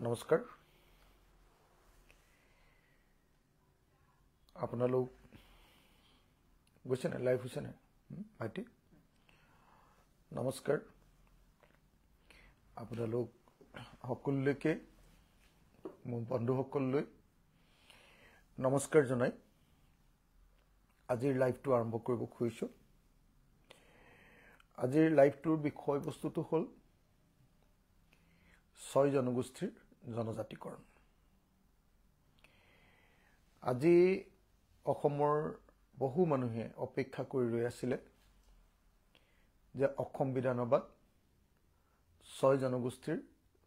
নমস্কাৰ আপোনালোক গৈছে না লাইভ হৈছে না ভাইটি নমস্কাৰ আপোনালোক সকলোকে মোৰ বন্ধুসকললৈ নমস্কাৰ জনাই আজিৰ লাইভটো আৰম্ভ কৰিব খুজিছো আজিৰ লাইভটোৰ বিষয়বস্তুটো হ'ল 6 জনগোষ্ঠীৰ জনজাতিকৰণ আজি অসমৰ বহু মানুহে অপেক্ষা কৰি ৰৈ আছিল যে অসম বিধানসভাত 6 জনগোষ্ঠীৰ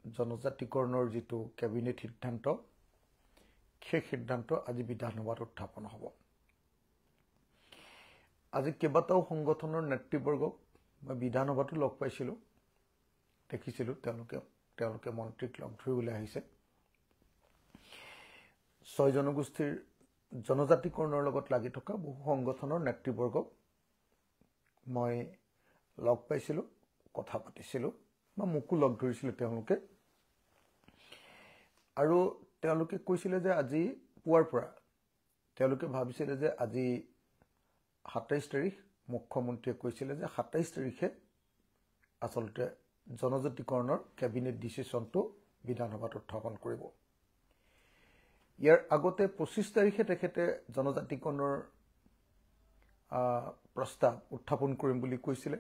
জনজাতিকৰণৰ যেটো কেবিনেট সিদ্ধান্ত সেই সিদ্ধান্ত আজি বিধানসভাত উত্থাপন হ'ব আজি কেইবাটাও সংগঠনৰ নেতৃবৰ্গক মই বিধানসভাটো লগ পাইছিলো দেখিছিলো তেওঁলোকে মন্ত্ৰীক লগ ধৰিবলৈ আহিছে 6 জনগোষ্ঠীৰ জনজাতিকৰণৰ লগত লাগি থকা বহু সংগঠনৰ নেতৃবৰ্গক মই লগ পাইছিলো কথা পাতিছিলো বা মুকু লগ ধৰিছিল তেওঁলোকে আৰু তেওঁলোকে কৈছিল যে আজি পুৱাৰ পৰা তেওঁলোকে ভাবিছিল যে আজি 27 তাৰিখ মুখ্যমন্ত্ৰীয়ে কৈছিল যে 27 তাৰিখে আসলতে জনজাতিকৰণৰ কেবিনেট ডিসিশনটো বিধানসভাত উত্থাপন কৰিব ইয়াৰ আগতে 25 তাৰিখে তেখেতে জনজাতিকৰণৰ প্ৰস্তাৱ উত্থাপন কৰিম বুলি কৈছিল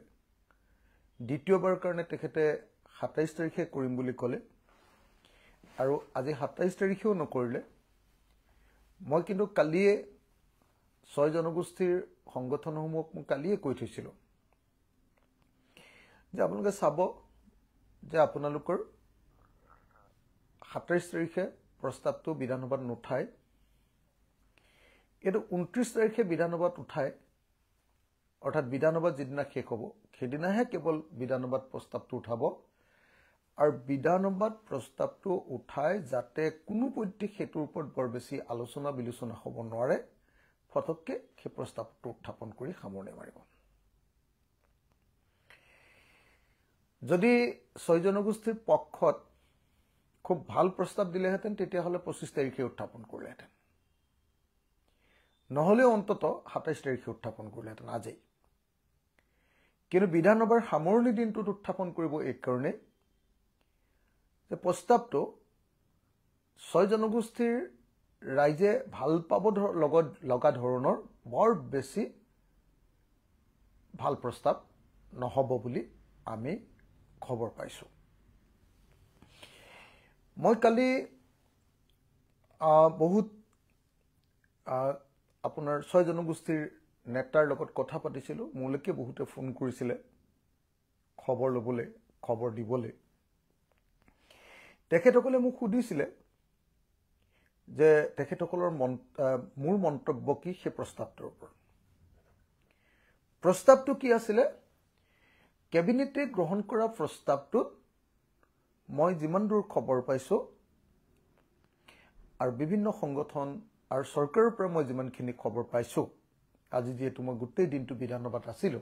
দ্বিতীয়বাৰ কাৰণে তেখেতে 27 তাৰিখে কৰিম বুলি ক'লে আৰু আজি 27 তাৰিখেও নকৰিলে মই কিন্তু কালিয়ে 6 জনগোষ্ঠীৰ সংগঠনসমূহক মই কালিয়ে কৈ থৈছিল যে আপোনালোকে চাব যে আপোনালোকৰ 27 তাৰিখে প্ৰস্তাৱটো বিধানসভাত নুঠাই এটো 29 তাৰিখে বিধানসভাত উঠাই অৰ্থাৎ বিধানসভা যিদিনা শেষ হ'ব সেইদিনাহে কেৱল বিধানসভাত প্ৰস্তাৱটো উঠাব আৰু বিধানসভাত প্ৰস্তাৱটো উঠাই যাতে কোনো পধ্যে হেতুৰ ওপৰত বৰ বেছি আলোচনা বিলোচনা হ'ব নোৱাৰে ফটককে সেই প্ৰস্তাৱটো উত্থাপন কৰি সামৰণি মাৰিব যদি 6 জনগোষ্ঠীৰ পক্ষত খুব ভাল প্ৰস্তাৱ দিলেহেঁতেন তেতিয়া হলে 25 তাৰিখে উত্থাপন কৰিলেহেঁতেন নহলে অন্তত 27 তাৰিখে উত্থাপন কৰিলেহেঁতেন আজি কিন্তু বিধানসভাৰ সামৰণি দিনটোত উত্থাপন কৰিব এই কাৰণে যে প্ৰস্তাৱটো 6 জনগোষ্ঠীৰ ৰাইজে ভাল পাব লগা ধৰণৰ বৰ বেছি ভাল প্ৰস্তাৱ নহব বুলি আমি খবৰ পাইছো মই কালি বহুত আপোনাৰ 6 জনগোষ্ঠীৰ নেতাৰ লগত কথা পাতিছিলো মোলৈকে বহুতে ফোন কৰিছিল খবৰ লবলৈ খবৰ দিবলৈ তেখেতসকলে মোক সুধিছিল যে তেখেতসকলৰ মোৰ মন্তব্য কি সেই প্ৰস্তাৱটোৰ ওপৰত প্ৰস্তাৱটো কি আছিল কেবিনেটে গ্ৰহণ কৰা প্ৰস্তাৱটোত মই যিমান দূৰ খবৰ পাইছো আৰু বিভিন্ন সংগঠন আৰু চৰকাৰৰ পৰা মই যিমানখিনি খবৰ পাইছো আজি যেহেতু মই গোটেই দিনটো বিধানসভাত আছিলো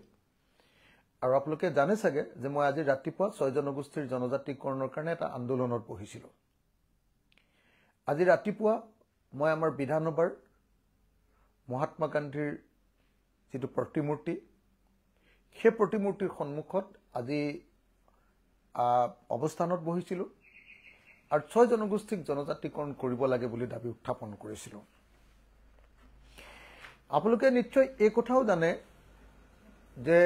আৰু আপোনালোকে জানে চাগে যে মই আজি ৰাতিপুৱা 6 জনগোষ্ঠীৰ জনজাতিকৰণৰ কাৰণে এটা আন্দোলনত বহিছিলো আজি ৰাতিপুৱা মই আমাৰ বিধানসভাৰ মহাত্মা গান্ধীৰ যেটো প্ৰতিমূৰ্তি সেই প্ৰতিমূৰ্তিৰ সন্মুখত আজি অৱস্থানত বহিছিলো আৰু 6 জনগোষ্ঠীক জনজাতিকৰণ কৰিব লাগে বুলি দাবী উত্থাপন কৰিছিলো আপোনালোকে নিশ্চয় এই কথাও জানে যে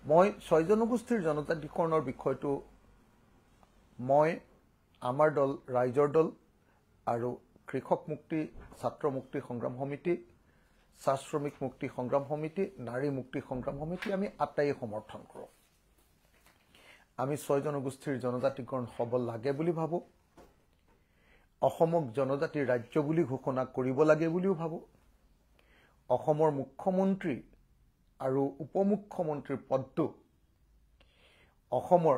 মই 6 জনগোষ্ঠীৰ জনজাতিকৰণৰ বিষয়টো মই আমাৰ দল ৰাইজৰ দল আৰু কৃষক মুক্তি ছাত্ৰ মুক্তি সংগ্ৰাম সমিতি চাহ শ্ৰমিক মুক্তি সংগ্ৰাম সমিতি নাৰী মুক্তি সংগ্ৰাম সমিতি আমি আটাইয়ে সমৰ্থন কৰো আমি 6 জনগোষ্ঠীৰ জনজাতিকৰণ হ'ব লাগে বুলি ভাবো অসমক জনজাতিৰ ৰাজ্য বুলি ঘোষণা কৰিব লাগে বুলিও ভাবো অসমৰ মুখ্যমন্ত্ৰী আৰু উপমুখ্যমন্ত্ৰীৰ পদটো অসমৰ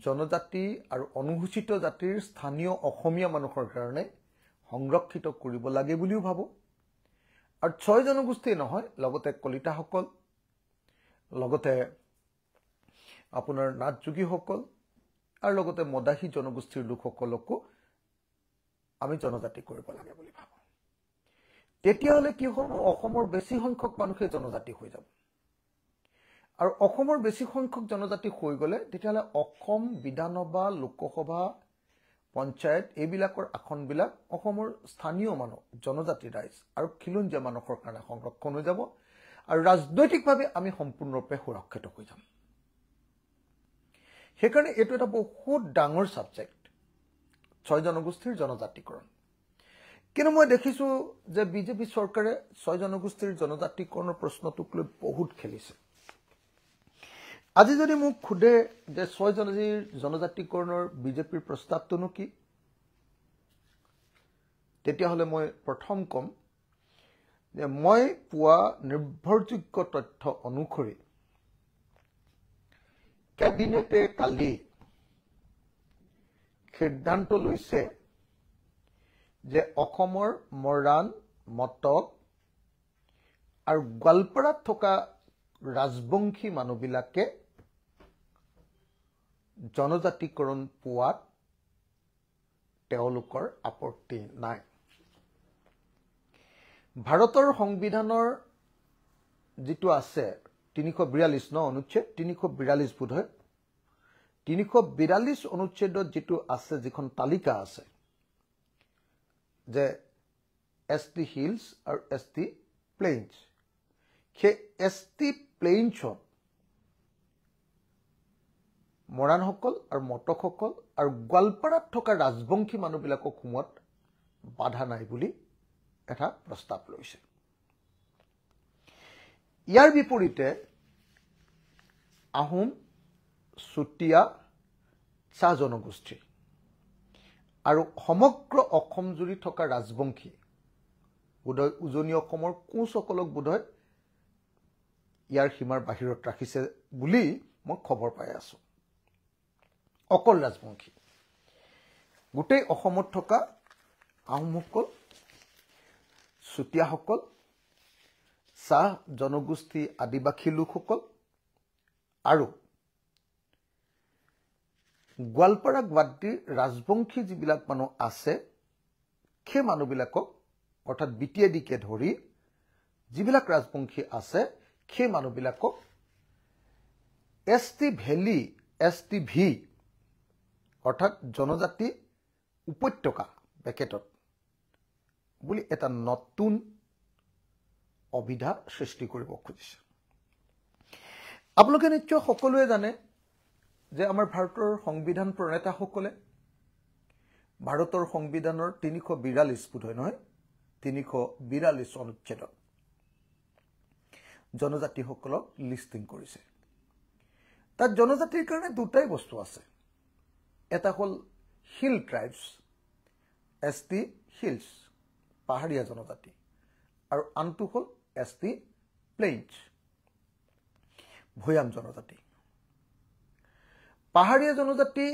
জনজাতি আৰু অনুসূচিত জাতিৰ স্থানীয় অসমীয়া মানুহৰ কাৰণে সংৰক্ষিত কৰিব লাগে বুলিও ভাবো আৰু 6 জনগোষ্ঠী নহয় লগতে কলিতাসকল লগতে আপোনাৰ নাথযোগীসকল আৰু লগতে মদাহী জনগোষ্ঠীৰ লোকসকলকো আমি জনজাতি কৰিব লাগে বুলি ভাবো তেতিয়াহলে কি হ'ব অসমৰ বেছি সংখ্যক মানুহে জনজাতি হৈ যাব আৰু অসমৰ বেছি সংখ্যক জনজাতি হৈ গলে তেতিয়াহলে অসম বিধানসভা লোকসভা পঞ্চায়ত এইবিলাকৰ আসনবিলাক অসমৰ স্থানীয় মানুহ জনজাতি ৰাইজ আৰু খিলঞ্জীয়া মানুহৰ কাৰণে সংৰক্ষণ হৈ যাব আৰু ৰাজনৈতিকভাৱে আমি সম্পূৰ্ণৰূপে সুৰক্ষিত হৈ যাম সেইকাৰণে এইটো এটা বহুত ডাঙৰ সাবজেক্ট ছয় জনগোষ্ঠীৰ জনজাতিকৰণ কিন্তু মই দেখিছো যে বিজেপি চৰকাৰে ছয় জনগোষ্ঠীৰ জনজাতিকৰণৰ প্ৰশ্নটোক লৈ বহুত খেলিছে আজি যদি মোক খুদে যে ছয় জনজাতিকৰণৰ বিজেপিৰ প্ৰস্তাৱটোনো কি তেতিয়াহলে মই প্ৰথম কম যে মই পোৱা নিৰ্ভৰযোগ্য তথ্য অনুসৰি কেবিনেটে কালি সিদ্ধান্ত লৈছে যে অসমৰ মৰাণ মটক আৰু গোৱালপাৰাত থকা ৰাজবংশী মানুহবিলাকে জনজাতিকৰণ পোৱাত তেওঁলোকৰ আপত্তি নাই ভাৰতৰ সংবিধানৰ যিটো আছে 342 অনুচ্ছেদ 342 বোধ হয় 342 অনুচ্ছেদত যিটো আছে যিখন তালিকা আছে যে এছটি হিলছ আৰু এছটি প্লেইনছ সেই এছটি প্লেইনছত মৰাণসকল আৰু মটকসকল আৰু গোৱালপাৰাত থকা ৰাজবংশী মানুহবিলাকক সোমোৱাত বাধা নাই বুলি এটা প্ৰস্তাৱ লৈছে ইয়াৰ বিপৰীতে আহোম চুতীয়া চাহ জনগোষ্ঠী আৰু সমগ্ৰ অসম জুৰি থকা ৰাজবংশী বোধহয় উজনি অসমৰ কোচসকলক বোধহয় ইয়াৰ সীমাৰ বাহিৰত ৰাখিছে বুলি মই খবৰ পাই আছো অকল ৰাজবংশী গোটেই অসমত থকা আহোমসকল চুতীয়াসকল চাহ জনগোষ্ঠী আদিবাসী লোকসকল আৰু গোৱালপাৰাক বাদ দি ৰাজবংশী যিবিলাক মানুহ আছে সেই মানুহবিলাকক অৰ্থাৎ বিটিএডিকে ধৰি যিবিলাক ৰাজবংশী আছে সেই মানুহবিলাকক এছটি ভেলি এছটি ভি অৰ্থাৎ জনজাতি উপত্যকা বেকেটত বুলি এটা নতুন অভিধা সৃষ্টি কৰিব খুজিছে আপোনালোকে নিশ্চয় সকলোৱে জানে যে আমাৰ ভাৰতৰ সংবিধান প্ৰণেতাসকলে ভাৰতৰ সংবিধানৰ 342 বোধ হয় নহয় 342 অনুচ্ছেদত জনজাতিসকলক লিষ্টিং কৰিছে তাত জনজাতিৰ কাৰণে দুটাই বস্তু আছে এটা হল হিল ট্ৰাইবছ এছটি হিলছ পাহাৰীয়া জনজাতি আৰু আনটো হল এছটি প্লেইনছ ভৈয়াম জনজাতি পাহাৰীয়া জনজাতি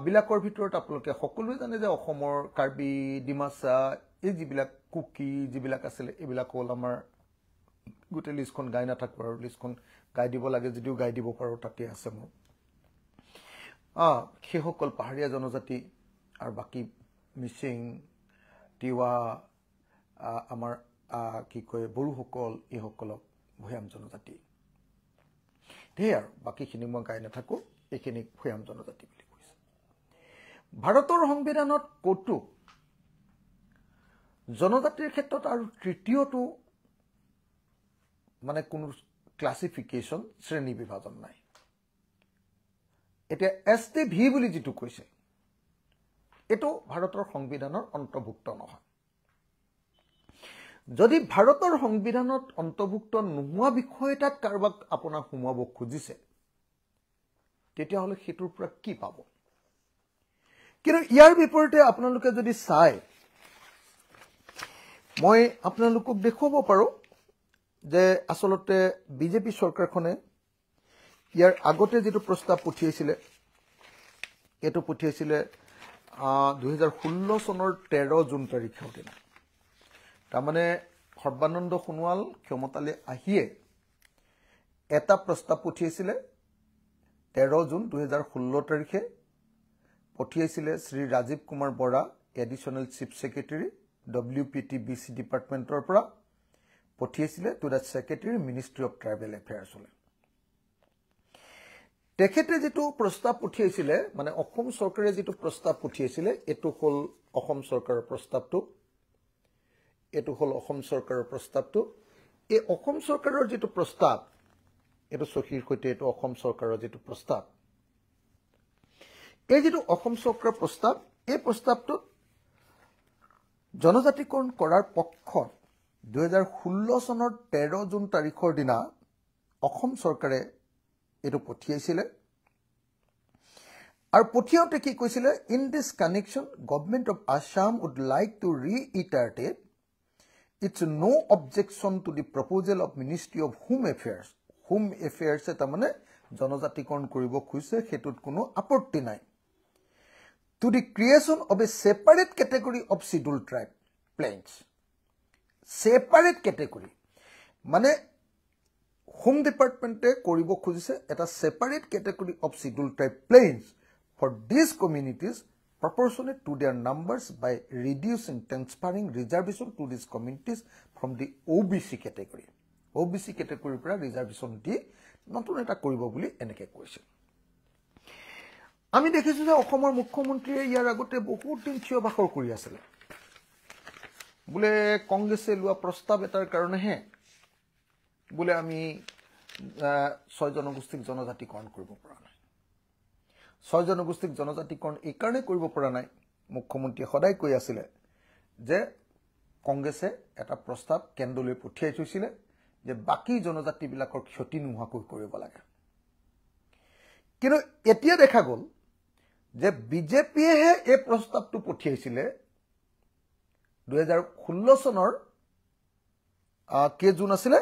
বিলাকৰ ভিতৰত আপোনালোকে সকলোৱে জানে যে অসমৰ কাৰ্বি ডিমাছা এই যিবিলাক কুকি যিবিলাক আছিল এইবিলাক হল আমাৰ গোটেই লিষ্টখন গাই নাথাকো আৰু লিষ্টখন গাই দিব লাগে যদিও গাই দিব পাৰো তাতে আছে মোৰ সেইসকল পাহাৰীয়া জনজাতি আৰু বাকি মিচিং তিৱা আমাৰ কি কয় বড়োসকল এইসকলক ভৈয়াম জনজাতি ধেৰ আৰু বাকিখিনি মই গাই নাথাকো এইখিনি ভৈয়াম জনজাতি বুলি কৈছে ভাৰতৰ সংবিধানত ক'তো জনজাতিৰ ক্ষেত্ৰত আৰু তৃতীয়টো মানে কোনো ক্লাসিফিকেশন শ্ৰেণী বিভাজন নাই এটা এছটি ভি বুলি যেটো কৈছে এটো ভাৰতৰ সংবিধানৰ অন্তৰ্ভুক্ত নহয় যদি ভাৰতৰ সংবিধানত অন্তৰ্ভুক্ত নোহোৱা বিষয় এটাত কাৰবাক আপোনাৰ সোমাব খুজিছে তেতিয়া হলে হেতুৰ পৰা কি পাব কিন্তু ইয়াৰ বিপৰীতে আপোনালোকে যদি চাই মই আপোনালোকক দেখুৱাব পাৰো যে আসলতে বিজেপি চৰকাৰখনে ইয়াৰ আগতে যেটো প্ৰস্তাৱ পঠিয়াইছিলে এটো পঠিয়াইছিলে 2016 চনৰ 13 জুন তাৰিখৰ দিনা তাৰমানে সৰ্বানন্দ সোণোৱাল ক্ষমতালৈ আহিয়ে এটা প্ৰস্তাৱ পঠিয়াইছিলে 13 জুন 2016 তাৰিখে পঠিয়াইছিলে Shri Rajiv Kumar Bora additional chief secretary WPTBC ডিপাৰ্টমেন্টৰ পৰা পঠিয়াইছিলে to the secretary ministry of tribal এফেয়াৰ্ছলৈ তেখেতে যেটো প্ৰস্তাৱ পঠিয়াইছিলে মানে অসম চৰকাৰে যেটো প্ৰস্তাৱ পঠিয়াইছিলে এটো হল অসম চৰকাৰৰ প্ৰস্তাৱটো এই অসম চৰকাৰৰ যেটো প্ৰস্তাৱ এটো সখীৰ হৈতে এটো অসম চৰকাৰৰ যেটো প্ৰস্তাৱ এই যেটো অসম চৰকাৰৰ প্ৰস্তাৱ এই প্ৰস্তাৱটো জনজাতিকৰণ কৰাৰ পক্ষত 2016 চনৰ 13 জুন তাৰিখৰ দিনা অসম চৰকাৰে এটো পঠিয়াইছিলে আৰু পঠিয়াওতে কি কৈছিলে in this connection government of Assam would like to reiterate its no objection to the proposal of Ministry of Home Affairs এটা মানে জনজাতিকৰণ কৰিব খুজিছে হেতুত কোনো আপত্তি নাই to the creation of a separate category of scheduled tribe plains separate category মানে Home Department কৰিব খুজিছে এটা separate category of scheduled tribe plains for these communities proportionate to their numbers by reducing transferring reservation to these communities from the OBC category পৰা reservation দি নতুন এটা কৰিব বুলি এনেকে কৈছে আমি দেখিছো যে অসমৰ মুখ্যমন্ত্ৰীয়ে ইয়াৰ আগতে বহুত দিন থিয় ভাষৰ কৰি আছিল বুলে কংগ্ৰেছে লোৱা প্ৰস্তাৱ এটাৰ কাৰণেহে বুলে আমি ছয় জনগোষ্ঠীক জনজাতিকৰণ কৰিব পৰা নাই ছয় জনগোষ্ঠীক জনজাতিকৰণ এই কাৰণে কৰিব পৰা নাই মুখ্যমন্ত্ৰীয়ে সদায় কৈ আছিল যে কংগ্ৰেছে এটা প্ৰস্তাৱ কেন্দ্ৰলৈ পঠিয়াই থৈছিল যে বাকি জনজাতি বিলাকৰ ক্ষতি নোহোৱাকৈ কৰিব লাগে কিন্তু এতিয়া দেখা গল যে বিজেপিয়ে এই প্ৰস্তাৱটো পঠিয়াইছিল 2016 চনৰ কে জুন আছিল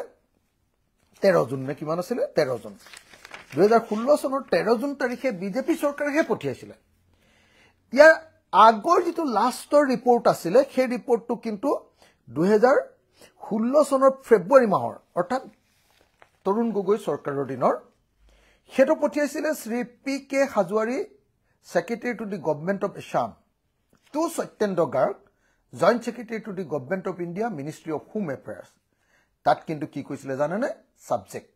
13 জুন নে কিমান আছিল 13 জুন 2016 চনৰ 13 জুন তাৰিখে বিজেপি চৰকাৰে পঠিয়াইছিল ইয়াৰ আগৰ যেটো লাষ্টৰ ৰিপৰ্ট আছিল সেই ৰিপৰ্টটো কিন্তু 2016 চনৰ ফেব্ৰুৱাৰী মাহৰ অৰ্থাৎ তৰুণ গগৈ চৰকাৰৰ দিনৰ হেটো পঠিয়াইছিল Shri PK হাজৱাৰী Secretary to the Government of Assam, to Satyendra Garg, Joint Secretary to the Government of India, Ministry of Home Affairs. That kintu ki koisile janane subject.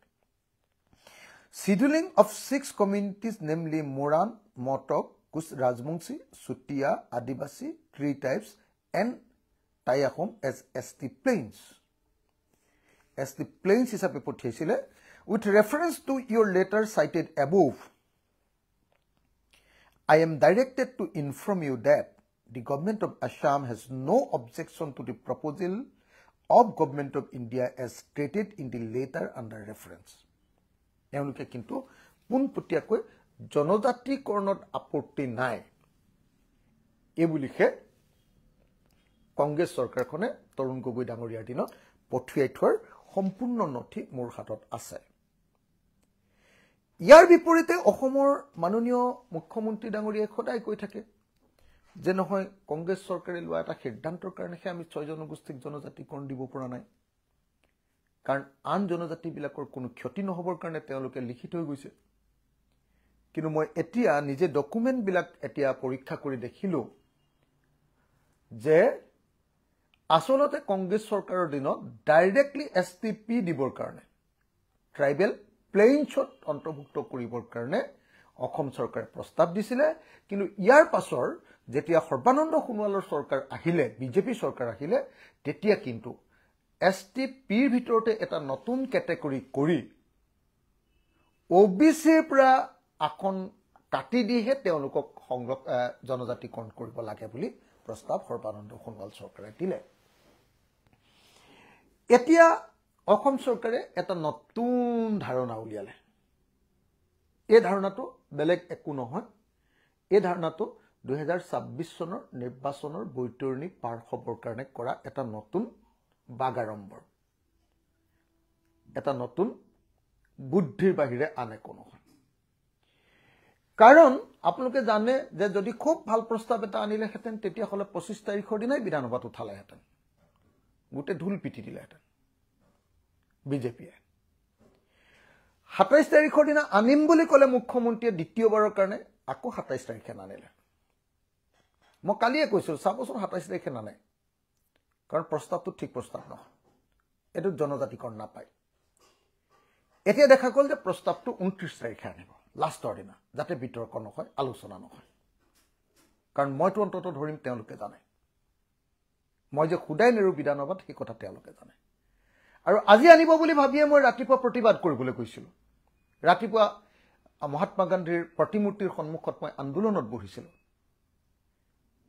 Scheduling of 6 communities, namely Moran, Motok, Kus Rajbangshi, Sutia, Adivasi, Tree Types, and Tayahom as ST Plains. ST Plains is a pepothiaisile with reference to your letter cited above. I am directed to inform you that the government of Assam has no objection to the proposal of government of India as stated in the letter under reference. এওঁলোকে কিন্তু পোনপটীয়াকৈ জনজাতিকৰণত আপত্তি নাই এই বুলিহে কংগ্ৰেছ চৰকাৰখনে তৰুণ গগৈ ডাঙৰীয়াৰ দিনত পঠিয়াই থোৱাৰ সম্পূৰ্ণ নথি মোৰ হাতত আছে ইয়াৰ বিপৰীতে অসমৰ মাননীয় মুখ্যমন্ত্ৰী ডাঙৰীয়াই সদায় কৈ থাকে যে নহয় কংগ্ৰেছ চৰকাৰে লোৱা এটা সিদ্ধান্তৰ কাৰণেহে আমি ছয় জনগোষ্ঠীক জনজাতিকৰণ দিব পৰা নাই কাৰণ আন জনজাতি বিলাকৰ কোনো ক্ষতি নহবৰ কাৰণে তেওঁলোকে লিখি থৈ গৈছে কিন্তু মই এতিয়া নিজে ডকুমেন্ট বিলাক এতিয়া পৰীক্ষা কৰি দেখিলো যে আসলতে কংগ্ৰেছ চৰকাৰৰ দিনত ডাইৰেক্টলি STP দিবৰ কাৰণে ট্ৰাইবেল প্লেইনছত অন্তৰ্ভুক্ত কৰিবৰ কাৰণে অসম চৰকাৰে প্ৰস্তাৱ দিছিলে কিন্তু ইয়াৰ পাছৰ যেতিয়া সৰ্বানন্দ সোণোৱালৰ চৰকাৰ আহিলে বিজেপি চৰকাৰ আহিলে তেতিয়া কিন্তু STPৰ ভিতৰতে এটা নতুন ক্যাটেগৰী কৰি OBCৰ পৰা এখন কাটি দিহে তেওঁলোকক জনজাতিকৰণ কৰিব লাগে বুলি প্ৰস্তাৱ সৰ্বানন্দ সোণোৱাল চৰকাৰে দিলে এতিয়া অসম চৰকাৰে এটা নতুন ধাৰণা উলিয়ালে এই ধাৰণাটো বেলেগ একো নহয় এই ধাৰণাটো 2026 চনৰ নিৰ্বাচনৰ বৈতৰণি পাৰ হ'বৰ কাৰণে কৰা এটা নতুন বাগাৰম্বৰ এটা নতুন বুদ্ধিৰ বাহিৰে আন একো নহয় কাৰণ আপোনালোকে জানে যে যদি খুব ভাল প্ৰস্তাৱ এটা আনিলে হেতেন তেতিয়া হলে 25 তাৰিখৰ দিনাই বিধানসভাত উঠালে হেতেন গোটে ঢুল পিটি দিলে হেতেন বিজেপিয়ে 27 তাৰিখৰ দিনা আনিম বুলি ক'লে মুখ্যমন্ত্ৰীয়ে দ্বিতীয়বাৰৰ কাৰণে আকৌ 27 তাৰিখে নানিলে মই কালিয়ে কৈছো চাবচোন 27 তাৰিখে নানে কাৰণ প্ৰস্তাৱটো ঠিক প্ৰস্তাৱ নহয় এটো জনজাতিকৰণ নাপায় এতিয়া দেখা গ'ল যে প্ৰস্তাৱটো 29 তাৰিখে আনিব লাষ্টৰ দিনা যাতে বিতৰ্ক নহয় আলোচনা নহয় কাৰণ মইতো অন্তত ধৰিম তেওঁলোকে জানে মই যে খুদাই নেৰু বিধানসভাত সেই কথা তেওঁলোকে জানে আৰু আজি আনিব বুলি ভাবিয়ে মই ৰাতিপুৱা প্ৰতিবাদ কৰিবলৈ কৈছিল ৰাতিপুৱা মহাত্মা গান্ধীৰ প্ৰতিমূৰ্তিৰ সন্মুখত মই আন্দোলনত বহিছিল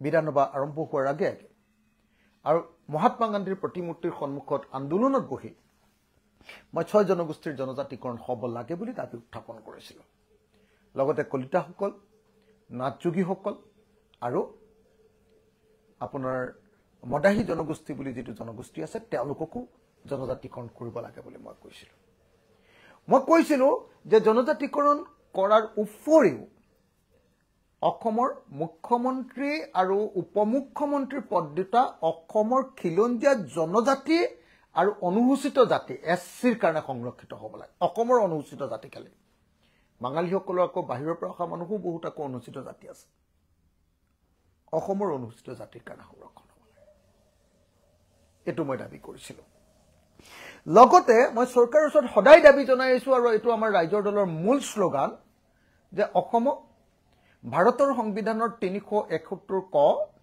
বিধানসভা আৰম্ভ হোৱাৰ আগে আগে আৰু মহাত্মা গান্ধীৰ প্ৰতিমূৰ্তিৰ সন্মুখত আন্দোলনত বহি মই 6 জনগোষ্ঠীৰ জনজাতিকৰণ হ'ব লাগে বুলি দাবী উত্থাপন কৰিছিল লগতে কলিতাসকল নাটযোগীসকল আৰু আপোনাৰ মদাহী জনগোষ্ঠী বুলি যেটো জনগোষ্ঠী আছে তেওঁলোককো জনজাতিকৰণ কৰিব লাগে বুলি মই কৈছিল যে জনজাতিকৰণ কৰাৰ উপৰিও অসমৰ মুখ্যমন্ত্ৰী আৰু উপমুখ্যমন্ত্ৰীৰ পদ দুটা অসমৰ খিলঞ্জীয়া জনজাতি আৰু অনুসূচিত জাতি এছচিৰ কাৰণে সংৰক্ষিত হ'ব লাগে অসমৰ অনুসূচিত জাতি কালি বাঙালীসকলৰ আকৌ বাহিৰৰ পৰা অহা মানুহো বহুত আকৌ অনুসূচিত জাতি আছে অসমৰ অনুসূচিত জাতিৰ কাৰণে সংৰক্ষণ হ'ব লাগে এটো মই দাবী কৰিছিল লগতে মই চৰকাৰৰ ওচৰত সদায় দাবী জনাই আছো আৰু এটো আমাৰ ৰাইজৰ দলৰ মূল শ্লোগান যে অসমক ভাৰতৰ সংবিধানৰ 371 ক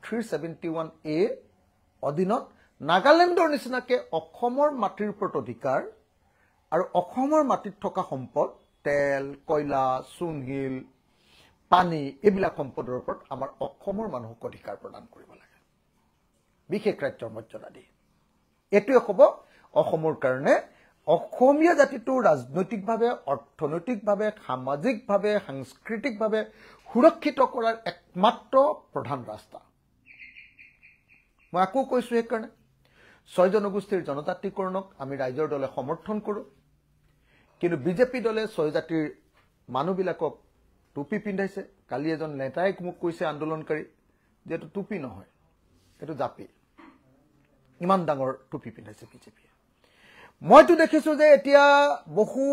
371A অধীনত নাগালেণ্ডৰ নিচিনাকে অসমৰ মাটিৰ ওপৰত অধিকাৰ আৰু অসমৰ মাটিত থকা সম্পদ তেল কয়লা চুনহিল পানী এইবিলাক সম্পদৰ ওপৰত আমাৰ অসমৰ মানুহক অধিকাৰ প্ৰদান কৰিব লাগে বিশেষ ৰাজ্যৰ মৰ্যাদা দি এটোৱে হ'ব অসমৰ কাৰণে অসমীয়া জাতিটো ৰাজনৈতিকভাৱে অৰ্থনৈতিকভাৱে সামাজিকভাৱে সাংস্কৃতিকভাৱে সুৰক্ষিত কৰাৰ একমাত্ৰ প্ৰধান ৰাস্তা মই আকৌ কৈছো এই কাৰণে 6 জনগোষ্ঠীৰ জনজাতিকৰণক আমি ৰাইজৰ দলে সমৰ্থন কৰো কিন্তু বিজেপি দলে 6 জাতিৰ মানুহবিলাকক টুপি পিন্ধাইছে কালি এজন নেতাই মোক কৈছে আন্দোলনকাৰী যে এটো টুপি নহয় এটো জাপি ইমান ডাঙৰ টুপি পিন্ধাইছে বিজেপি মইতো দেখিছো যে এতিয়া বহু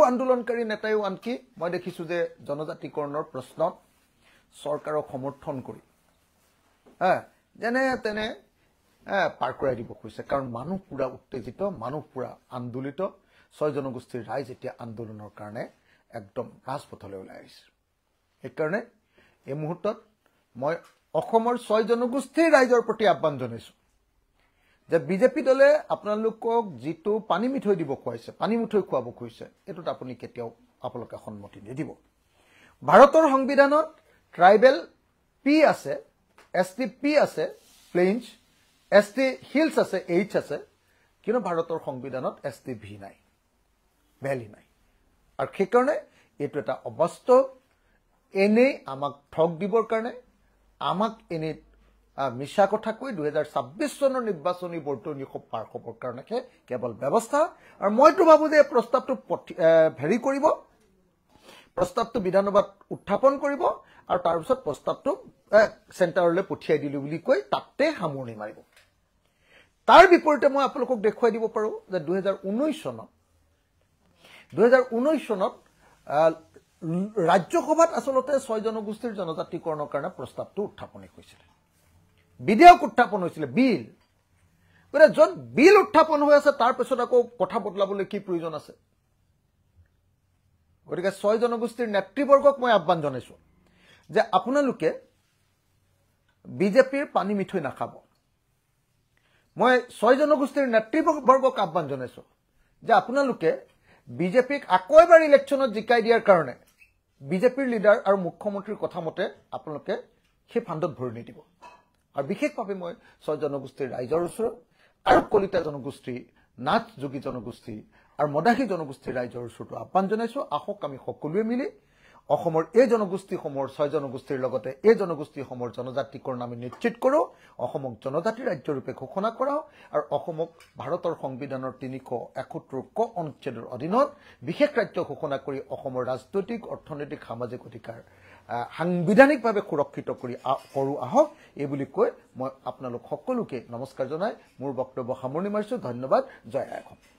আন্দোলনকাৰী নেতায়ো আনকি মই দেখিছো যে জনজাতিকৰণৰ প্ৰশ্নত চৰকাৰক সমৰ্থন কৰি যেনে তেনে পাৰ কৰাই দিব কৈছে কাৰণ মানুহ পুৰা উত্তেজিত মানুহ পুৰা আন্দোলিত 6 জনগোষ্ঠীৰ ৰাইজ এতিয়া আন্দোলনৰ কাৰণে একদম ৰাজপথলৈ ওলাই আহিছে সেইকাৰণে এই মুহূৰ্তত মই অসমৰ 6 জনগোষ্ঠীৰ ৰাইজৰ প্ৰতি আহ্বান জনাইছো যে বিজেপি দলে আপোনালোকক যেটো পানী মিঠৈ দিব খুৱাইছে পানী মিঠৈ খুৱাব খুৱাইছে এটোত আপুনি কেতিয়াও আপোনালোকে সন্মতি নিদিব ভাৰতৰ সংবিধানত ট্ৰাইবেল পি আছে এছটি পি আছে প্লেইনছ এছটি হিলছ আছে এইচ আছে কিন্তু ভাৰতৰ সংবিধানত এছটি ভি নাই ভ্যালি নাই আৰু সেই কাৰণে এটো এটা অবাস্তৱ এনে আমাক ঠগ দিবৰ কাৰণে আমাক এনে মিছা কথা কৈ 2026 চনৰ নিৰ্বাচনী বৰ্তনী পাৰ হ'বৰ কাৰণে কেৱল ব্যৱস্থা আৰু মইতো ভাবো যে প্ৰস্তাৱটো ভেৰি কৰিব প্ৰস্তাৱটো বিধানসভাত উত্থাপন কৰিব আৰু তাৰ পিছত প্ৰস্তাৱটো সেন্টাৰলৈ পঠিয়াই দিলো বুলি কৈ তাতে সামৰণি মাৰিব তাৰ বিপৰীতে মই আপোনালোকক দেখুৱাই দিব পাৰো যে 2019 চনত ৰাজ্যসভাত আসলতে 6 জনগোষ্ঠীৰ জনজাতিকৰণৰ কাৰণে প্ৰস্তাৱটো উত্থাপন হৈছিল বিধেয়ক উত্থাপন হৈছিল বিল গৰে যত বিল উত্থাপন হৈ আছে তাৰ পিছত আকৌ কথা বদলাবলৈ কি প্ৰয়োজন আছে গতিকে 6 জনগোষ্ঠীৰ নেতৃবৰ্গক মই আহ্বান জনাইছো যে আপোনালোকে বিজেপিৰ পানী মিঠৈ নাখাব মই 6 জনগোষ্ঠীৰ নেতৃবৰ্গক আহ্বান জনাইছো যে আপোনালোকে বিজেপিক আকৌ এবাৰ ইলেকশ্যনত জিকাই দিয়াৰ কাৰণে বিজেপিৰ লিডাৰ আৰু মুখ্যমন্ত্ৰীৰ কথা মতে আপোনালোকে সেই ফাণ্ডত ভৰি নিদিব আৰু বিশেষভাৱে মই 6 জনগোষ্ঠীৰ ৰাইজৰ ওচৰত আৰু কলিতা জনগোষ্ঠী নাথ যোগী জনগোষ্ঠী আৰু মদাহী জনগোষ্ঠীৰ ৰাইজৰ ওচৰত আহ্বান জনাইছো আহক আমি সকলোৱে মিলি অসমৰ এই জনগোষ্ঠীসমূহৰ 6 জনগোষ্ঠীৰ লগতে এই জনগোষ্ঠীসমূহৰ জনজাতিকৰণ আমি নিশ্চিত কৰো অসমক জনজাতি ৰাজ্য ৰূপে ঘোষণা কৰা আৰু অসমক ভাৰতৰ সংবিধানৰ 371 ক অনুচ্ছেদৰ অধীনত বিশেষ ৰাজ্য ঘোষণা কৰি অসমৰ ৰাজনৈতিক অৰ্থনৈতিক সামাজিক অধিকাৰ সাংবিধানিকভাৱে সুৰক্ষিত কৰি কৰো আহক এই বুলি কৈ মই আপোনালোক সকলোকে নমস্কাৰ জনাই মোৰ বক্তব্য সামৰণি মাৰিছো ধন্যবাদ জয় আই অসম